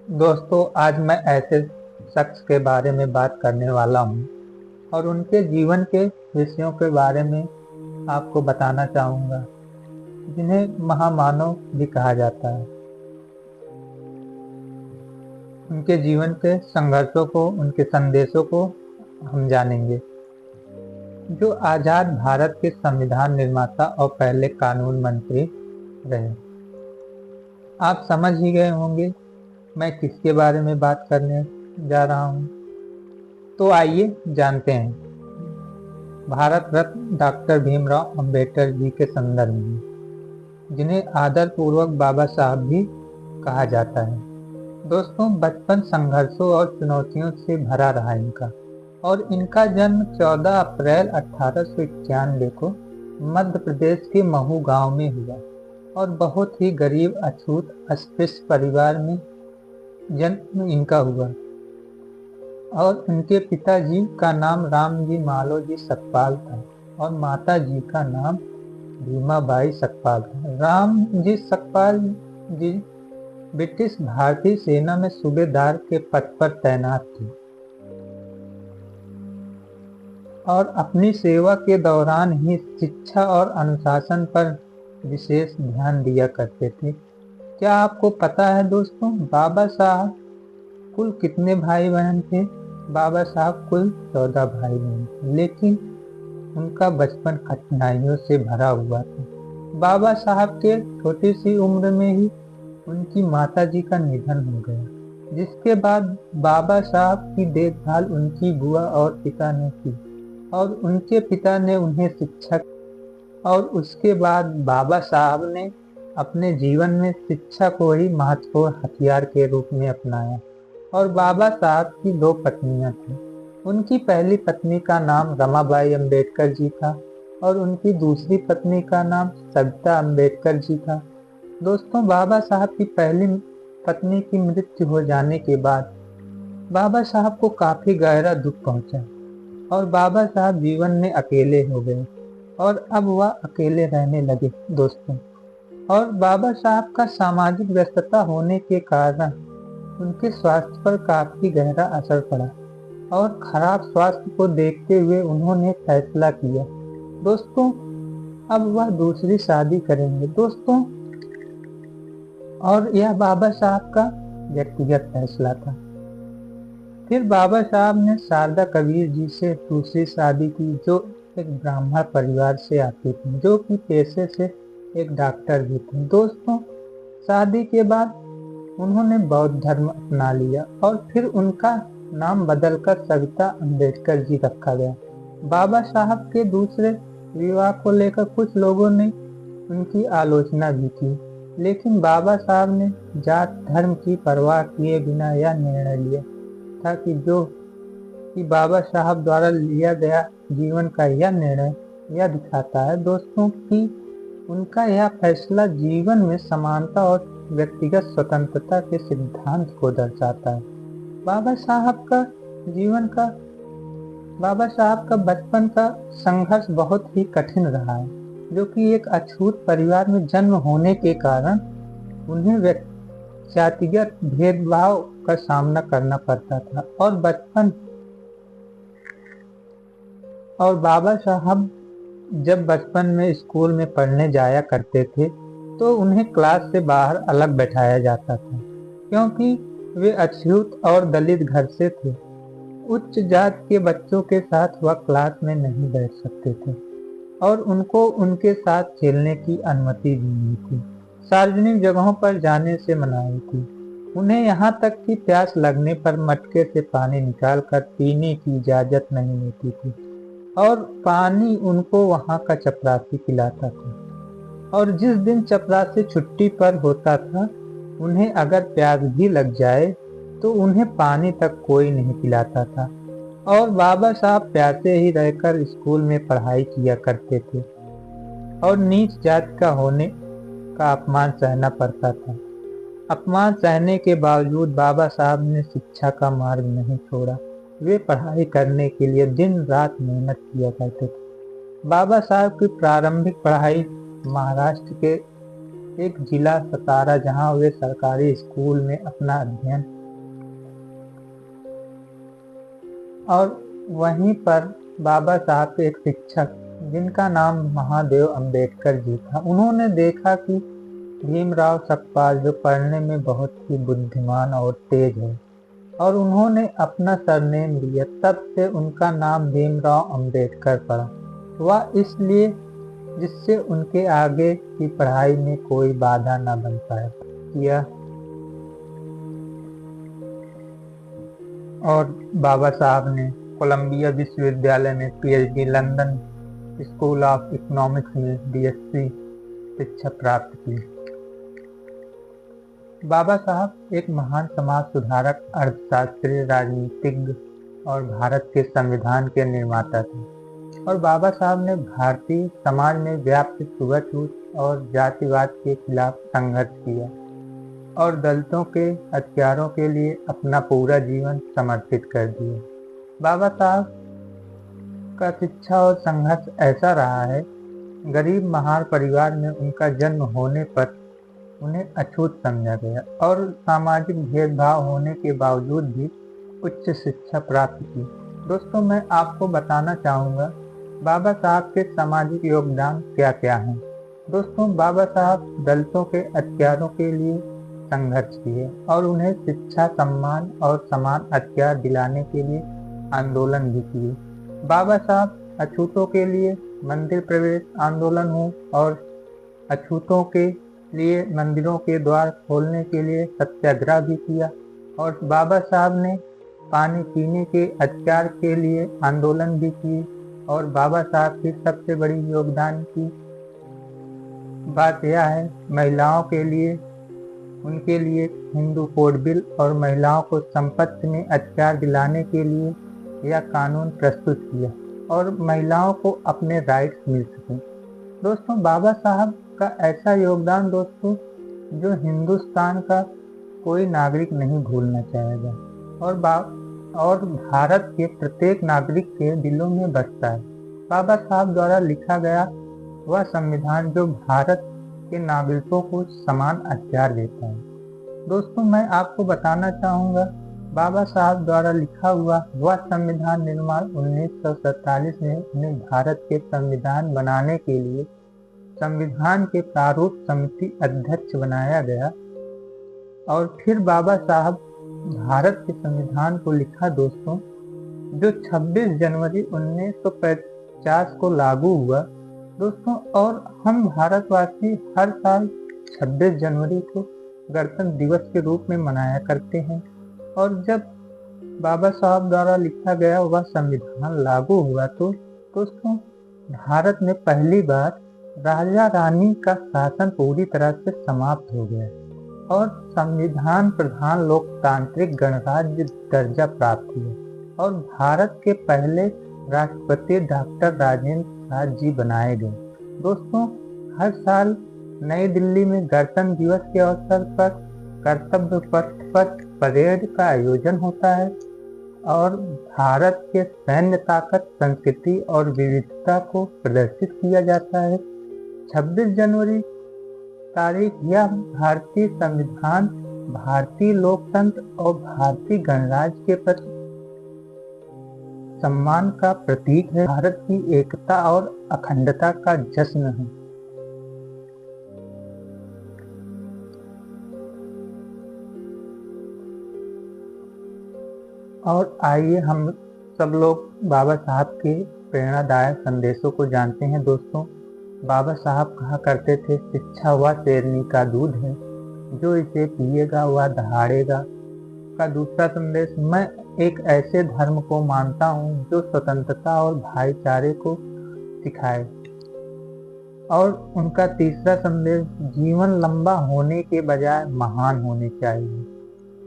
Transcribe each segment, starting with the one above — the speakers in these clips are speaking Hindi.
दोस्तों, आज मैं ऐसे शख्स के बारे में बात करने वाला हूँ और उनके जीवन के विषयों के बारे में आपको बताना चाहूँगा, जिन्हें महामानव भी कहा जाता है। उनके जीवन के संघर्षों को, उनके संदेशों को हम जानेंगे। जो आज़ाद भारत के संविधान निर्माता और पहले कानून मंत्री रहे। आप समझ ही गए होंगे मैं किसके बारे में बात करने जा रहा हूँ। तो आइए जानते हैं। भारत रत्न डॉक्टर भीमराव अंबेडकर जी के संदर्भ में, जिन्हें आदर पूर्वक बाबा साहब भी कहा जाता है। दोस्तों, बचपन संघर्षों और चुनौतियों से भरा रहा इनका, और इनका जन्म 14 अप्रैल 1891 को मध्य प्रदेश के महू गांव में हुआ और बहुत ही गरीब, अछूत, अस्पृश्य परिवार में जन्म इनका हुआ। और उनके पिताजी का नाम रामजी मालोजी सकपाल था और माताजी का नाम भीमाबाई सकपाल था। रामजी सकपाल जी ब्रिटिश भारतीय सेना में सूबेदार के पद पर तैनात थे और अपनी सेवा के दौरान ही शिक्षा और अनुशासन पर विशेष ध्यान दिया करते थे। क्या आपको पता है दोस्तों, बाबा साहब कुल कितने भाई बहन थे? बाबा साहब कुल 14 भाई बहन थे, लेकिन उनका बचपन कठिनाइयों से भरा हुआ था। बाबा साहब के छोटी सी उम्र में ही उनकी माताजी का निधन हो गया, जिसके बाद बाबा साहब की देखभाल उनकी बुआ और पिता ने की और उनके पिता ने उन्हें शिक्षा। और उसके बाद बाबा साहब ने अपने जीवन में शिक्षा को ही महत्वपूर्ण हथियार के रूप में अपनाया। और बाबा साहब की 2 पत्नियां थीं। उनकी पहली पत्नी का नाम रमाबाई अंबेडकर जी था और उनकी दूसरी पत्नी का नाम सविता अंबेडकर जी था। दोस्तों, बाबा साहब की पहली पत्नी की मृत्यु हो जाने के बाद बाबा साहब को काफी गहरा दुख पहुंचा और बाबा साहब जीवन में अकेले हो गए और अब वह अकेले रहने लगे दोस्तों। और बाबा साहब का सामाजिक व्यस्तता होने के कारण उनके स्वास्थ्य पर काफी गहरा असर पड़ा और खराब स्वास्थ्य को देखते हुए उन्होंने फैसला किया दोस्तों, अब वह दूसरी शादी करेंगे दोस्तों। और यह बाबा साहब का व्यक्तिगत फैसला था। फिर बाबा साहब ने शारदा कबीर जी से दूसरी शादी की, जो एक ब्राह्मण परिवार से आते थे, जो कि पेशे से एक डॉक्टर भी थे दोस्तों। शादी के बाद उन्होंने बौद्ध धर्म अपना लिया और फिर उनका नाम बदलकर सविता अंबेडकर जी रखा गया। बाबा साहब के दूसरे विवाह को लेकर कुछ लोगों ने उनकी आलोचना भी की, लेकिन बाबा साहब ने जात धर्म की परवाह किए बिना यह निर्णय लिया था कि बाबा साहब द्वारा लिया गया जीवन का यह निर्णय यह दिखाता है दोस्तों कि उनका यह फैसला जीवन में समानता और व्यक्तिगत स्वतंत्रता के सिद्धांत को दर्शाता है। बाबा साहब का बचपन का संघर्ष बहुत ही कठिन रहा है, जो कि एक अछूत परिवार में जन्म होने के कारण उन्हें जातिगत भेदभाव का सामना करना पड़ता था। और बाबा साहब जब बचपन में स्कूल में पढ़ने जाया करते थे तो उन्हें क्लास से बाहर अलग बैठाया जाता था, क्योंकि वे अछूत और दलित घर से थे। उच्च जात के बच्चों के साथ वह क्लास में नहीं बैठ सकते थे और उनको उनके साथ खेलने की अनुमति भी नहीं थी। सार्वजनिक जगहों पर जाने से मनाही थी। उन्हें यहाँ तक कि प्यास लगने पर मटके से पानी निकालकर पीने की इजाजत नहीं मिलती थी और पानी उनको वहाँ का चपरासी पिलाता था। और जिस दिन चपरासी छुट्टी पर होता था, उन्हें अगर प्यास भी लग जाए तो उन्हें पानी तक कोई नहीं पिलाता था। और बाबा साहब प्यासे ही रहकर स्कूल में पढ़ाई किया करते थे और नीच जात का होने का अपमान सहना पड़ता था। अपमान सहने के बावजूद बाबा साहब ने शिक्षा का मार्ग नहीं छोड़ा। वे पढ़ाई करने के लिए दिन रात मेहनत किया करते थे। बाबा साहब की प्रारंभिक पढ़ाई महाराष्ट्र के एक जिला सतारा, जहां वे सरकारी स्कूल में अपना अध्ययन और वहीं पर बाबा साहब के एक शिक्षक जिनका नाम महादेव अंबेडकर जी था, उन्होंने देखा कि भीमराव सकपाल जो पढ़ने में बहुत ही बुद्धिमान और तेज है, और उन्होंने अपना सरनेम लिया। तब से उनका नाम भीमराव अंबेडकर पड़ा। वह इसलिए जिससे उनके आगे की पढ़ाई में कोई बाधा न बन पाए किया। और बाबा साहब ने कोलंबिया विश्वविद्यालय में PhD, London school of economics में बीएससी शिक्षा प्राप्त की। बाबा साहब एक महान समाज सुधारक, अर्थशास्त्री, राजनीतिज्ञ और भारत के संविधान के निर्माता थे। और बाबा साहब ने भारतीय समाज में व्याप्त छुआछूत और जातिवाद के खिलाफ संघर्ष किया और दलितों के अधिकारों के लिए अपना पूरा जीवन समर्पित कर दिया। बाबा साहब का शिक्षा और संघर्ष ऐसा रहा है, गरीब महार परिवार में उनका जन्म होने पर उन्हें अछूत समझा गया और सामाजिक भेदभाव होने के बावजूद भी उच्च शिक्षा प्राप्त की। दोस्तों, मैं आपको बताना चाहूँगा बाबा साहब के सामाजिक योगदान क्या क्या हैं। दोस्तों, बाबा साहब दलितों के अधिकारों के लिए संघर्ष किए और उन्हें शिक्षा, सम्मान और समान अधिकार दिलाने के लिए आंदोलन भी किए। बाबा साहब अछूतों के लिए मंदिर प्रवेश आंदोलन हो और अछूतों के लिए मंदिरों के द्वार खोलने के लिए सत्याग्रह भी किया। और बाबा साहब ने पानी पीने के अधिकार के लिए आंदोलन भी किए। और बाबा साहब की सबसे बड़ी योगदान की बात यह है, महिलाओं के लिए उनके लिए हिंदू कोड बिल और महिलाओं को संपत्ति में अधिकार दिलाने के लिए यह कानून प्रस्तुत किया और महिलाओं को अपने राइट्स मिल सके। दोस्तों, बाबा साहब का ऐसा योगदान दोस्तों जो हिंदुस्तान का कोई नागरिक नहीं भूलना चाहेगा और भारत के प्रत्येक नागरिक के दिलों में बसता है। बाबा साहब द्वारा लिखा गया वह संविधान जो भारत के नागरिकों को समान अधिकार देता है। दोस्तों, मैं आपको बताना चाहूँगा बाबा साहब द्वारा लिखा हुआ वह संविधान निर्माण 1947 में उन्हें भारत के संविधान बनाने के लिए संविधान के प्रारूप समिति अध्यक्ष बनाया गया। और फिर बाबा साहब भारत के संविधान को लिखा दोस्तों, जो 26 जनवरी 1950 को लागू हुआ दोस्तों। और हम भारतवासी हर साल 26 जनवरी को गणतंत्र दिवस के रूप में मनाया करते हैं। और जब बाबा साहब द्वारा लिखा गया वह संविधान लागू हुआ तो दोस्तों भारत में पहली बार राजा रानी का शासन पूरी तरह से समाप्त हो गया और संविधान प्रधान लोकतांत्रिक गणराज्य दर्जा प्राप्त हुआ और भारत के पहले राष्ट्रपति डॉक्टर राजेंद्र प्रसाद जी बनाए गए। दोस्तों, हर साल नई दिल्ली में गणतंत्र दिवस के अवसर पर कर्तव्य पथ पर परेड का आयोजन होता है और भारत के सैन्य ताकत, संस्कृति और विविधता को प्रदर्शित किया जाता है। 26 जनवरी तारीख यह भारतीय संविधान, भारतीय लोकतंत्र और भारतीय गणराज्य के प्रति सम्मान का प्रतीक है। भारत की एकता और अखंडता का जश्न है। और आइए हम सब लोग बाबा साहब के प्रेरणादायक संदेशों को जानते हैं। दोस्तों, बाबा साहब कहा करते थे, शिक्षा वह शेरनी का दूध है, जो इसे पिएगा वह दहाड़ेगा। का दूसरा संदेश, मैं एक ऐसे धर्म को मानता हूँ जो स्वतंत्रता और भाईचारे को सिखाए। और उनका तीसरा संदेश, जीवन लंबा होने के बजाय महान होने चाहिए।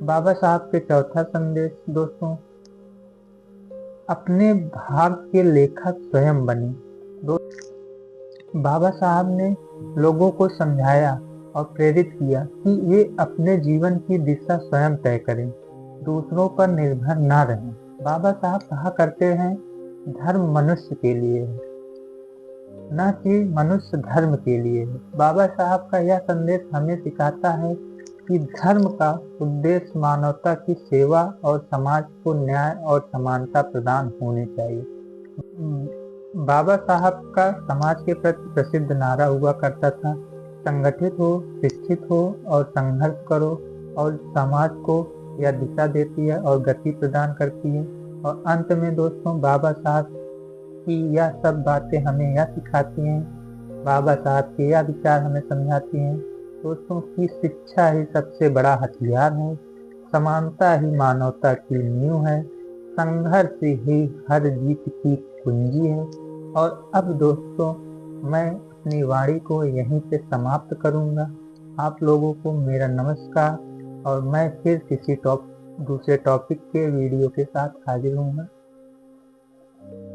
बाबा साहब के चौथा संदेश दोस्तों, अपने भाग के लेखक स्वयं बने। बाबा साहब ने लोगों को समझाया और प्रेरित किया कि वे अपने जीवन की दिशा स्वयं तय करें, दूसरों पर निर्भर न रहें। बाबा साहब कहा करते हैं, धर्म मनुष्य के लिए है, न कि मनुष्य धर्म के लिए है। बाबा साहब का यह संदेश हमें सिखाता है कि धर्म का उद्देश्य मानवता की सेवा और समाज को न्याय और समानता प्रदान होनी चाहिए। बाबा साहब का समाज के प्रति प्रसिद्ध नारा हुआ करता था, संगठित हो, शिक्षित हो और संघर्ष करो, और समाज को यह दिशा देती है और गति प्रदान करती है। और अंत में दोस्तों, बाबा साहब की यह सब बातें हमें यह सिखाती हैं, बाबा साहब के यह विचार हमें समझाती हैं दोस्तों कि शिक्षा ही सबसे बड़ा हथियार है, समानता ही मानवता की नींव है, संघर्ष ही हर जीत की कुंजी है। और अब दोस्तों, मैं अपनी वाणी को यहीं पे समाप्त करूंगा। आप लोगों को मेरा नमस्कार, और मैं फिर किसी दूसरे टॉपिक के वीडियो के साथ हाजिर हूँगा।